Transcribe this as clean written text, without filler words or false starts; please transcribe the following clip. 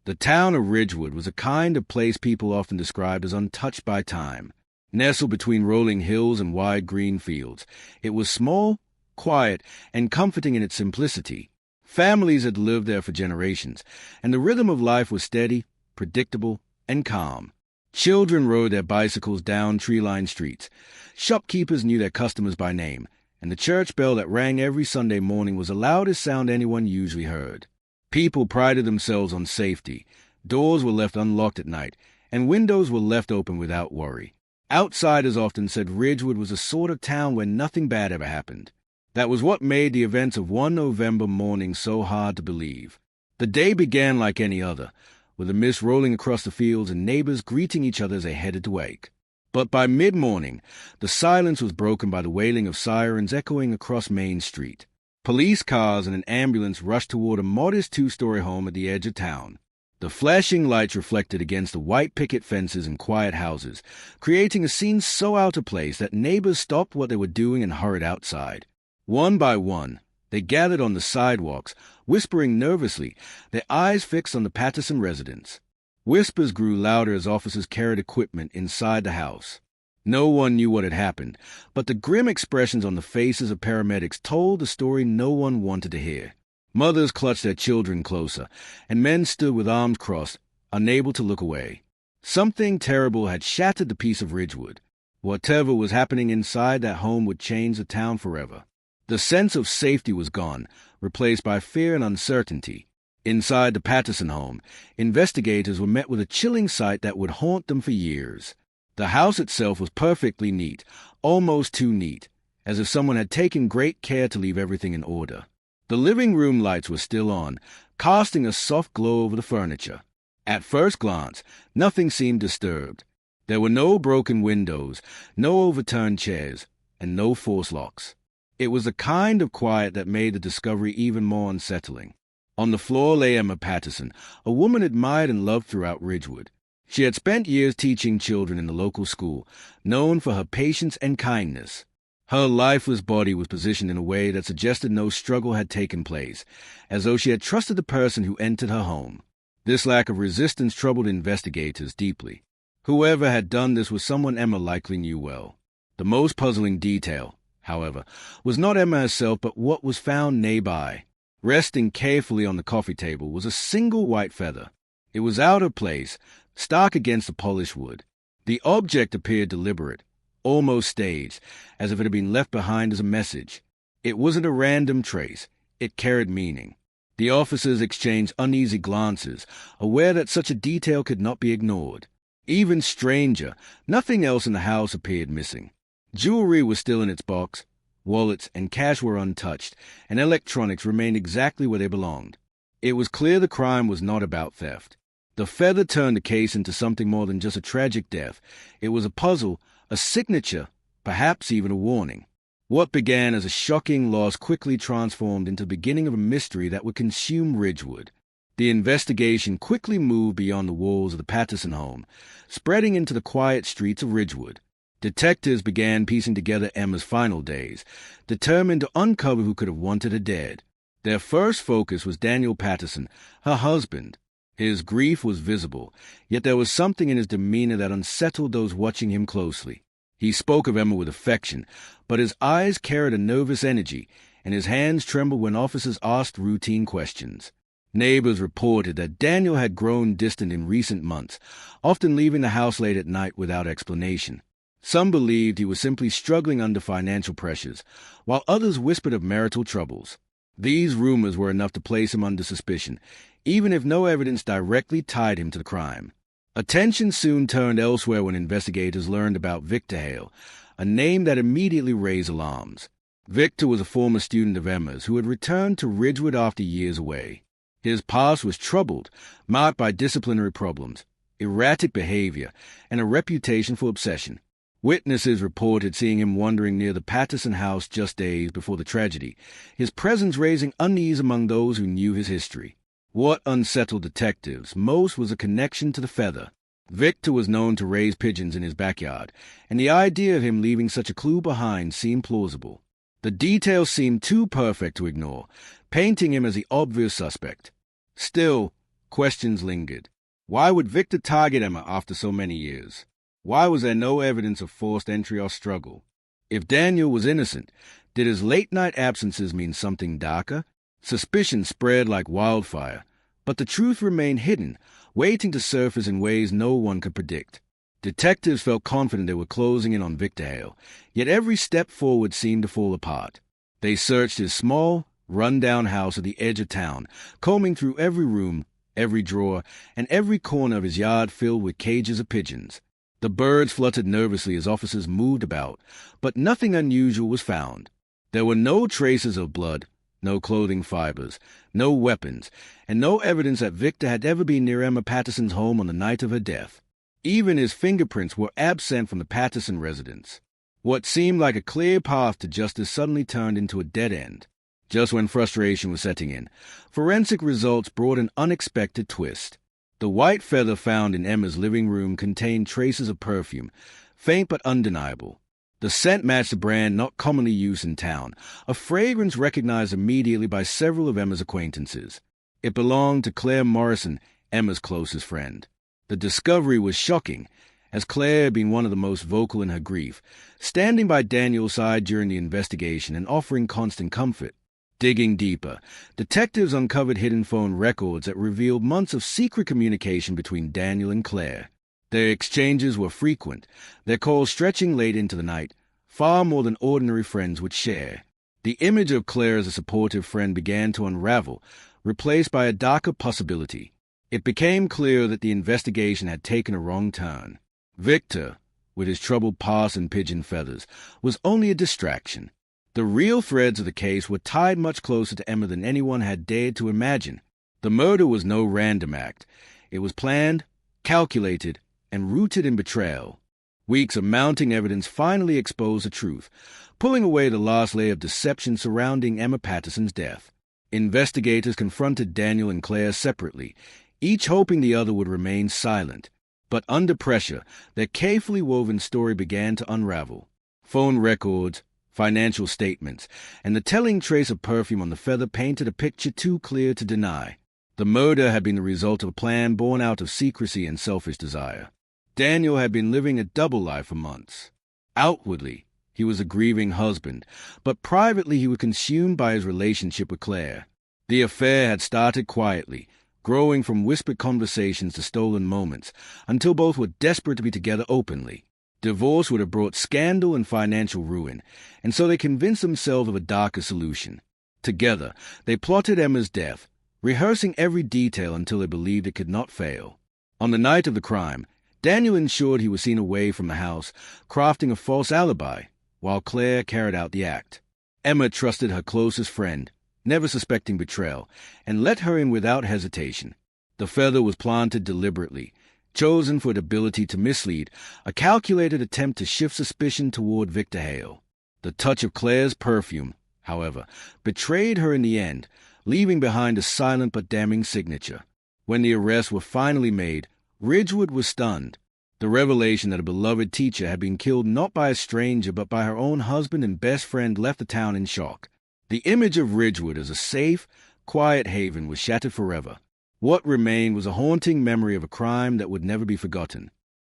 The town of Ridgewood was a kind of place people often describe as untouched by time. Nestled between rolling hills and wide green fields, it was small, quiet, and comforting in its simplicity. Families had lived there for generations, and the rhythm of life was steady, predictable, and calm. Children rode their bicycles down tree-lined streets. Shopkeepers knew their customers by name, and the church bell that rang every Sunday morning was the loudest sound anyone usually heard. People prided themselves on safety. Doors were left unlocked at night, and windows were left open without worry. Outsiders often said Ridgewood was a sort of town where nothing bad ever happened. That was what made the events of one November morning so hard to believe. The day began like any other, with the mist rolling across the fields and neighbors greeting each other as they headed to wake. But by mid-morning, the silence was broken by the wailing of sirens echoing across Main Street. Police cars and an ambulance rushed toward a modest two-story home at the edge of town. The flashing lights reflected against the white picket fences and quiet houses, creating a scene so out of place that neighbors stopped what they were doing and hurried outside. One by one, they gathered on the sidewalks, whispering nervously, their eyes fixed on the Patterson residence. Whispers grew louder as officers carried equipment inside the house. No one knew what had happened, but the grim expressions on the faces of paramedics told the story no one wanted to hear. Mothers clutched their children closer, and men stood with arms crossed, unable to look away. Something terrible had shattered the peace of Ridgewood. Whatever was happening inside that home would change the town forever. The sense of safety was gone, replaced by fear and uncertainty. Inside the Patterson home, investigators were met with a chilling sight that would haunt them for years. The house itself was perfectly neat, almost too neat, as if someone had taken great care to leave everything in order. The living room lights were still on, casting a soft glow over the furniture. At first glance, nothing seemed disturbed. There were no broken windows, no overturned chairs, and no forced locks. It was the kind of quiet that made the discovery even more unsettling. On the floor lay Emma Patterson, a woman admired and loved throughout Ridgewood. She had spent years teaching children in the local school, known for her patience and kindness. Her lifeless body was positioned in a way that suggested no struggle had taken place, as though she had trusted the person who entered her home. This lack of resistance troubled investigators deeply. Whoever had done this was someone Emma likely knew well. The most puzzling detail, however, was not Emma herself but what was found nearby. Resting carefully on the coffee table was a single white feather. It was out of place, stark against the polished wood. The object appeared deliberate, almost staged, as if it had been left behind as a message. It wasn't a random trace. It carried meaning. The officers exchanged uneasy glances, aware that such a detail could not be ignored. Even stranger, nothing else in the house appeared missing. Jewelry was still in its box, wallets and cash were untouched, and electronics remained exactly where they belonged. It was clear the crime was not about theft. The feather turned the case into something more than just a tragic death. It was a puzzle, a signature, perhaps even a warning. What began as a shocking loss quickly transformed into the beginning of a mystery that would consume Ridgewood. The investigation quickly moved beyond the walls of the Patterson home, spreading into the quiet streets of Ridgewood. Detectives began piecing together Emma's final days, determined to uncover who could have wanted her dead. Their first focus was Daniel Patterson, her husband. His grief was visible, yet there was something in his demeanor that unsettled those watching him closely. He spoke of Emma with affection, but his eyes carried a nervous energy, and his hands trembled when officers asked routine questions. Neighbors reported that Daniel had grown distant in recent months, often leaving the house late at night without explanation. Some believed he was simply struggling under financial pressures, while others whispered of marital troubles. These rumors were enough to place him under suspicion, even if no evidence directly tied him to the crime. Attention soon turned elsewhere when investigators learned about Victor Hale, a name that immediately raised alarms. Victor was a former student of Emma's who had returned to Ridgewood after years away. His past was troubled, marked by disciplinary problems, erratic behavior, and a reputation for obsession. Witnesses reported seeing him wandering near the Patterson house just days before the tragedy, his presence raising unease among those who knew his history. What unsettled detectives most was a connection to the feather. Victor was known to raise pigeons in his backyard, and the idea of him leaving such a clue behind seemed plausible. The details seemed too perfect to ignore, painting him as the obvious suspect. Still, Questions lingered. Why would Victor target Emma after so many years? Why was there no evidence of forced entry or struggle? If Daniel was innocent, did his late-night absences mean something darker? Suspicion spread like wildfire, but the truth remained hidden, waiting to surface in ways no one could predict. Detectives felt confident they were closing in on Victor Hale, yet every step forward seemed to fall apart. They searched his small, run-down house at the edge of town, combing through every room, every drawer, and every corner of his yard filled with cages of pigeons. The birds fluttered nervously as officers moved about, but nothing unusual was found. There were no traces of blood, no clothing fibers, no weapons, and no evidence that Victor had ever been near Emma Patterson's home on the night of her death. Even his fingerprints were absent from the Patterson residence. What seemed like a clear path to justice suddenly turned into a dead end. Just when frustration was setting in, forensic results brought an unexpected twist. The white feather found in Emma's living room contained traces of perfume, faint but undeniable. The scent matched a brand not commonly used in town, a fragrance recognized immediately by several of Emma's acquaintances. It belonged to Claire Morrison, Emma's closest friend. The discovery was shocking, as Claire had been one of the most vocal in her grief, standing by Daniel's side during the investigation and offering constant comfort. Digging deeper, detectives uncovered hidden phone records that revealed months of secret communication between Daniel and Claire. Their exchanges were frequent, their calls stretching late into the night, far more than ordinary friends would share. The image of Claire as a supportive friend began to unravel, replaced by a darker possibility. It became clear that the investigation had taken a wrong turn. Victor, with his troubled past and pigeon feathers, was only a distraction. The real threads of the case were tied much closer to Emma than anyone had dared to imagine. The murder was no random act. It was planned, calculated, and rooted in betrayal. Weeks of mounting evidence finally exposed the truth, pulling away the last layer of deception surrounding Emma Patterson's death. Investigators confronted Daniel and Claire separately, each hoping the other would remain silent. But under pressure, their carefully woven story began to unravel. Phone records, financial statements, and the telling trace of perfume on the feather painted a picture too clear to deny. The murder had been the result of a plan born out of secrecy and selfish desire. Daniel had been living a double life for months. Outwardly, he was a grieving husband, but privately he was consumed by his relationship with Claire. The affair had started quietly, growing from whispered conversations to stolen moments, until both were desperate to be together openly. Divorce would have brought scandal and financial ruin, and so they convinced themselves of a darker solution. Together, they plotted Emma's death, rehearsing every detail until they believed it could not fail. On the night of the crime, Daniel ensured he was seen away from the house, crafting a false alibi, while Claire carried out the act. Emma trusted her closest friend, never suspecting betrayal, and let her in without hesitation. The feather was planted deliberately, chosen for its ability to mislead, a calculated attempt to shift suspicion toward Victor Hale. The touch of Claire's perfume, however, betrayed her in the end, leaving behind a silent but damning signature. When the arrests were finally made, Ridgewood was stunned. The revelation that a beloved teacher had been killed not by a stranger but by her own husband and best friend left the town in shock. The image of Ridgewood as a safe, quiet haven was shattered forever. What remained was a haunting memory of a crime that would never be forgotten.